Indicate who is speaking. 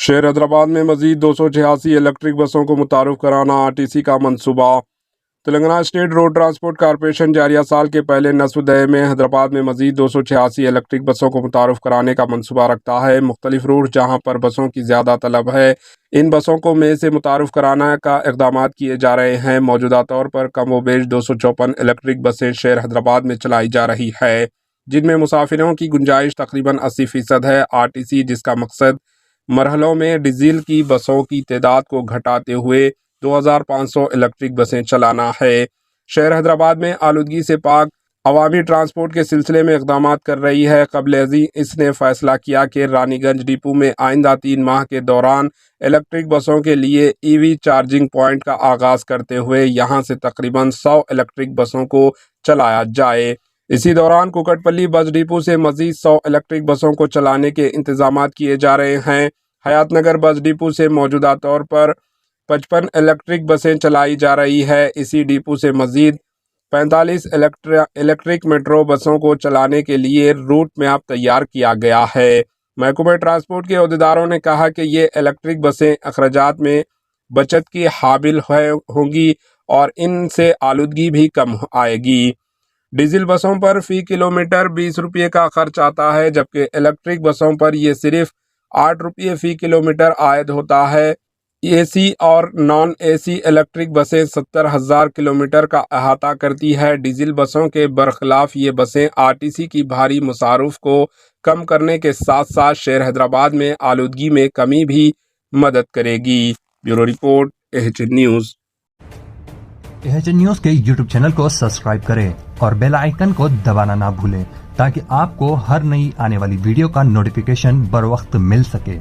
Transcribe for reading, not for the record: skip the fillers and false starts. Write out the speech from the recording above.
Speaker 1: شہر حیدرآباد میں مزید 286 الیکٹرک بسوں کو متعارف کرانا آرٹیسی کا منصوبہ۔ Telangana State Road Transport Corporation جاریہ سال کے پہلے نصف دہے میں حیدرآباد میں مزید 286 الیکٹرک بسوں کو متعارف کرانے کا منصوبہ رکھتا ہے۔ مختلف روٹ جہاں پر بسوں کی زیادہ طلب ہے، ان بسوں کو میں سے متعارف کرانا کا اقدامات کیے جا رہے ہیں۔ موجودہ طور پر کم و بیش 254 الیکٹرک بسیں شہر حیدرآباد میں چلائی جا رہی ہے، جن میں مسافروں کی گنجائش تقریباً 80% ہے۔ آرٹیسی، جس کا مقصد مرحلوں میں ڈیزل کی بسوں کی تعداد کو گھٹاتے ہوئے 2500 الیکٹرک بسیں چلانا ہے، شہر حیدرآباد میں آلودگی سے پاک عوامی ٹرانسپورٹ کے سلسلے میں اقدامات کر رہی ہے۔ قبل ازیں اس نے فیصلہ کیا کہ رانی گنج ڈپو میں آئندہ 3 ماہ کے دوران الیکٹرک بسوں کے لیے ای وی چارجنگ پوائنٹ کا آغاز کرتے ہوئے یہاں سے تقریباً 100 الیکٹرک بسوں کو چلایا جائے۔ اسی دوران کوکٹ پلی بس ڈپو سے مزید 100 الیکٹرک بسوں کو چلانے کے انتظامات کیے جا رہے ہیں۔ حیات نگر بس ڈپو سے موجودہ طور پر 55 الیکٹرک بسیں چلائی جا رہی ہے۔ اسی ڈپو سے مزید 45 الیکٹرک میٹرو بسوں کو چلانے کے لیے روٹ میپ تیار کیا گیا ہے۔ محکمہ ٹرانسپورٹ کے عہدیداروں نے کہا کہ یہ الیکٹرک بسیں اخراجات میں بچت کی حامل ہوں گی اور ان سے آلودگی بھی کم آئے گی۔ ڈیزل بسوں پر فی کلومیٹر 20 روپے کا خرچ آتا ہے، جبکہ الیکٹرک بسوں پر یہ صرف 8 روپے فی کلومیٹر عائد ہوتا ہے۔ اے سی اور نان اے سی الیکٹرک بسیں 70,000 کلومیٹر کا احاطہ کرتی ہے۔ ڈیزل بسوں کے برخلاف یہ بسیں آرٹیسی کی بھاری مصارف کو کم کرنے کے ساتھ ساتھ شہر حیدرآباد میں آلودگی میں کمی بھی مدد کرے گی۔ Bureau report AHN news.
Speaker 2: AHN news کے YouTube چینل کو سبسکرائب کریں اور بیل آئیکن کو دبانا نہ بھولیں تاکہ آپ کو ہر نئی آنے والی ویڈیو کا نوٹیفیکیشن بر وقت مل سکے۔